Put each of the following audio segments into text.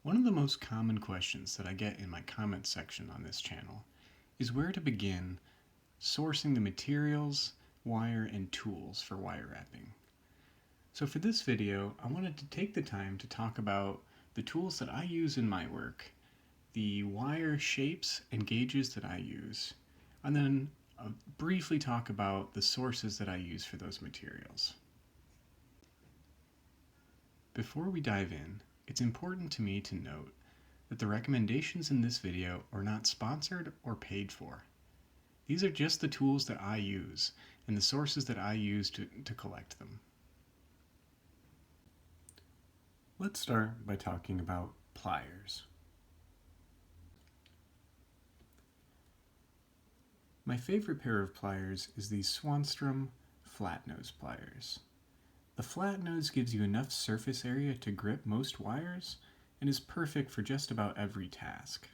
One of the most common questions that I get in my comments section on this channel is where to begin sourcing the materials, wire, and tools for wire wrapping. So for this video, I wanted to take the time to talk about the tools that I use in my work, the wire shapes and gauges that I use, and then briefly talk about the sources that I use for those materials. Before we dive in, it's important to me to note that the recommendations in this video are not sponsored or paid for. These are just the tools that I use and the sources that I use to collect them. Let's start by talking about pliers. My favorite pair of pliers is these Swanstrom flat nose pliers. The flat nose gives you enough surface area to grip most wires and is perfect for just about every task.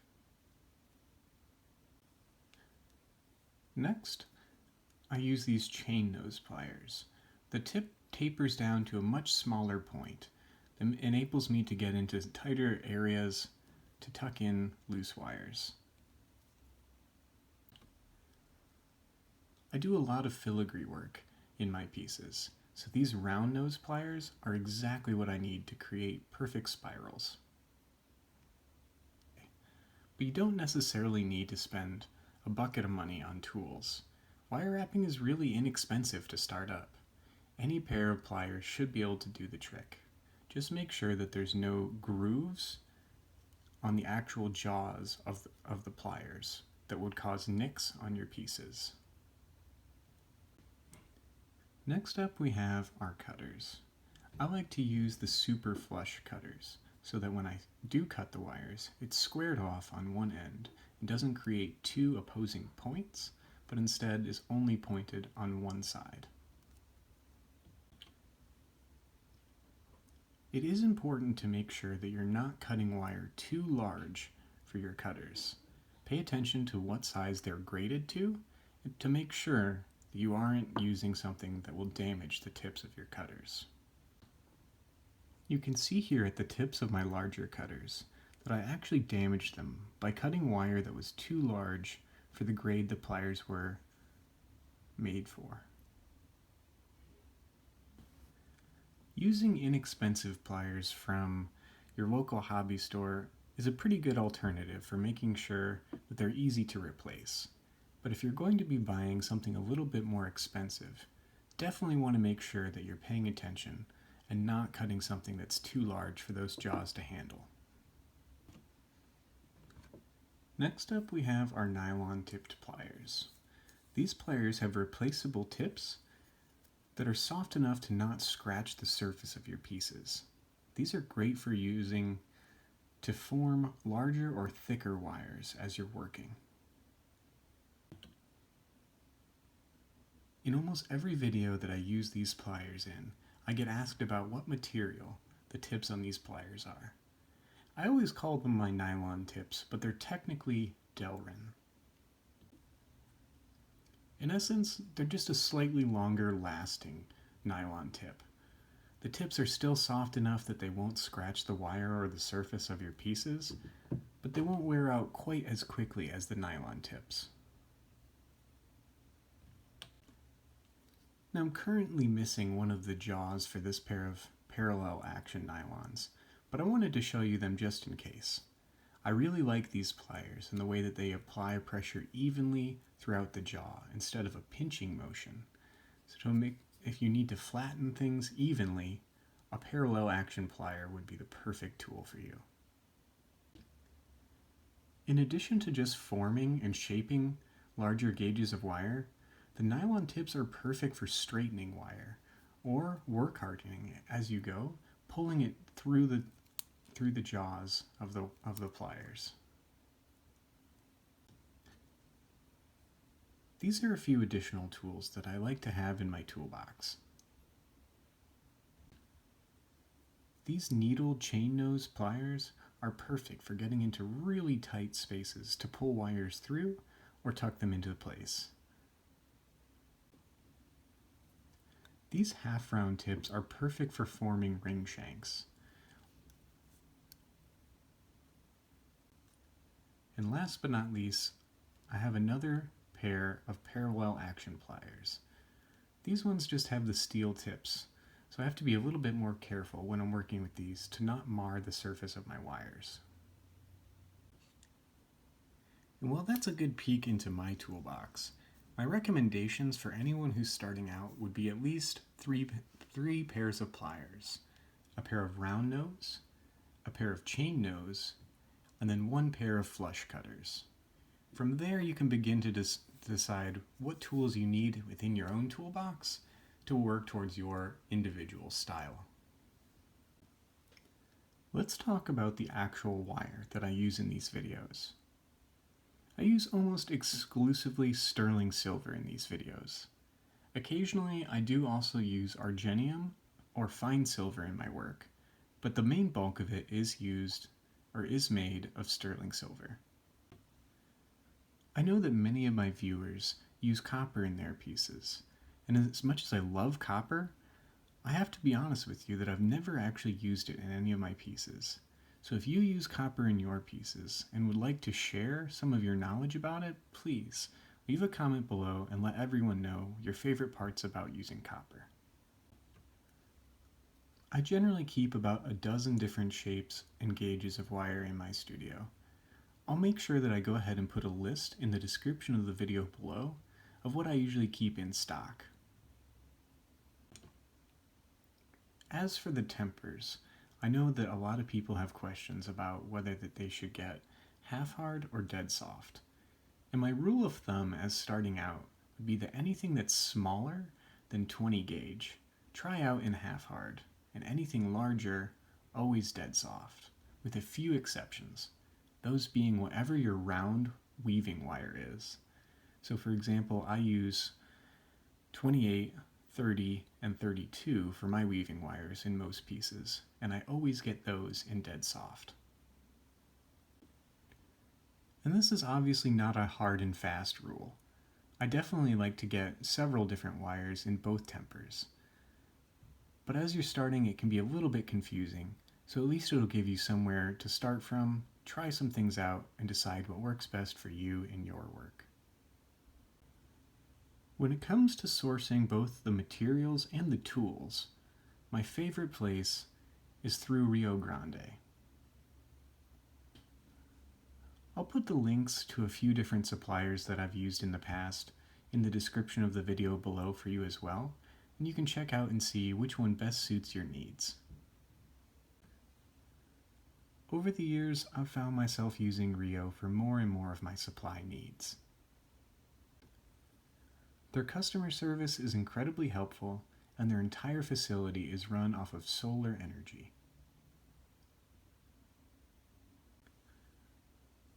Next, I use these chain nose pliers. The tip tapers down to a much smaller point that enables me to get into tighter areas to tuck in loose wires. I do a lot of filigree work in my pieces, so these round nose pliers are exactly what I need to create perfect spirals. But you don't necessarily need to spend a bucket of money on tools. Wire wrapping is really inexpensive to start up. Any pair of pliers should be able to do the trick. Just make sure that there's no grooves on the actual jaws of the pliers that would cause nicks on your pieces. Next up we have our cutters. I like to use the super flush cutters so that when I do cut the wires, it's squared off on one end and doesn't create two opposing points, but instead is only pointed on one side. It is important to make sure that you're not cutting wire too large for your cutters. Pay attention to what size they're graded to make sure that you aren't using something that will damage the tips of your cutters. You can see here at the tips of my larger cutters that I actually damaged them by cutting wire that was too large for the grade the pliers were made for. Using inexpensive pliers from your local hobby store is a pretty good alternative for making sure that they're easy to replace. But if you're going to be buying something a little bit more expensive, definitely want to make sure that you're paying attention and not cutting something that's too large for those jaws to handle. Next up we have our nylon tipped pliers. These pliers have replaceable tips that are soft enough to not scratch the surface of your pieces. These are great for using to form larger or thicker wires as you're working. In almost every video that I use these pliers in, I get asked about what material the tips on these pliers are. I always call them my nylon tips, but they're technically Delrin. In essence, they're just a slightly longer lasting nylon tip. The tips are still soft enough that they won't scratch the wire or the surface of your pieces, but they won't wear out quite as quickly as the nylon tips. Now I'm currently missing one of the jaws for this pair of parallel action nylons, but I wanted to show you them just in case. I really like these pliers and the way that they apply pressure evenly throughout the jaw instead of a pinching motion. So if you need to flatten things evenly, a parallel action plier would be the perfect tool for you. In addition to just forming and shaping larger gauges of wire, the nylon tips are perfect for straightening wire or work hardening it as you go, pulling it through the jaws of the pliers. These are a few additional tools that I like to have in my toolbox. These needle chain nose pliers are perfect for getting into really tight spaces to pull wires through or tuck them into place. These half-round tips are perfect for forming ring shanks. And last but not least, I have another pair of parallel action pliers. These ones just have the steel tips, so I have to be a little bit more careful when I'm working with these to not mar the surface of my wires. And while that's a good peek into my toolbox, my recommendations for anyone who's starting out would be at least three pairs of pliers, a pair of round nose, a pair of chain nose, and then one pair of flush cutters. From there, you can begin to decide what tools you need within your own toolbox to work towards your individual style. Let's talk about the actual wire that I use in these videos. I use almost exclusively sterling silver in these videos. Occasionally, I do also use argentium or fine silver in my work, but the main bulk of it is made of sterling silver. I know that many of my viewers use copper in their pieces, and as much as I love copper, I have to be honest with you that I've never actually used it in any of my pieces. So if you use copper in your pieces and would like to share some of your knowledge about it, please leave a comment below and let everyone know your favorite parts about using copper. I generally keep about a dozen different shapes and gauges of wire in my studio. I'll make sure that I go ahead and put a list in the description of the video below of what I usually keep in stock. As for the tempers, I know that a lot of people have questions about whether that they should get half hard or dead soft. And my rule of thumb as starting out would be that anything that's smaller than 20 gauge, try out in half hard, and anything larger, always dead soft, with a few exceptions, those being whatever your round weaving wire is. So for example, I use 28, 30, and 32 for my weaving wires in most pieces, and I always get those in dead soft. And this is obviously not a hard and fast rule. I definitely like to get several different wires in both tempers. But as you're starting, it can be a little bit confusing, so at least it'll give you somewhere to start from, try some things out, and decide what works best for you in your work. When it comes to sourcing both the materials and the tools, my favorite place is through Rio Grande. I'll put the links to a few different suppliers that I've used in the past in the description of the video below for you as well, and you can check out and see which one best suits your needs. Over the years, I've found myself using Rio for more and more of my supply needs. Their customer service is incredibly helpful, and their entire facility is run off of solar energy.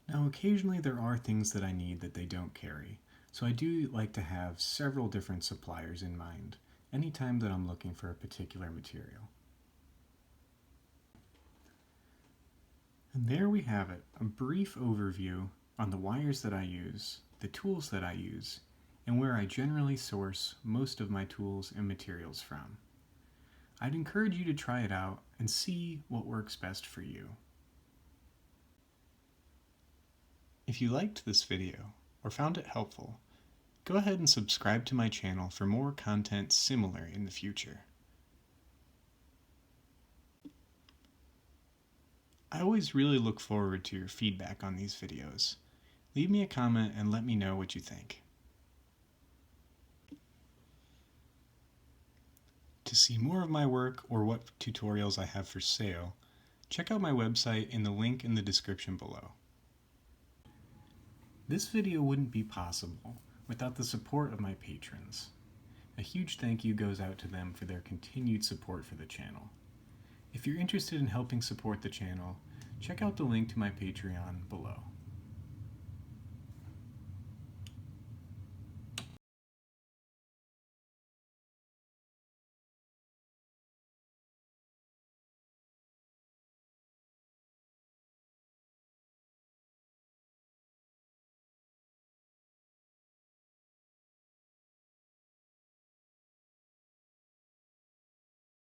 Now, occasionally there are things that I need that they don't carry, so I do like to have several different suppliers in mind anytime that I'm looking for a particular material. And there we have it, a brief overview on the wires that I use, the tools that I use, and where I generally source most of my tools and materials from. I'd encourage you to try it out and see what works best for you. If you liked this video or found it helpful, go ahead and subscribe to my channel for more content similar in the future. I always really look forward to your feedback on these videos. Leave me a comment and let me know what you think. To see more of my work or what tutorials I have for sale, check out my website in the link in the description below. This video wouldn't be possible without the support of my patrons. A huge thank you goes out to them for their continued support for the channel. If you're interested in helping support the channel, check out the link to my Patreon below.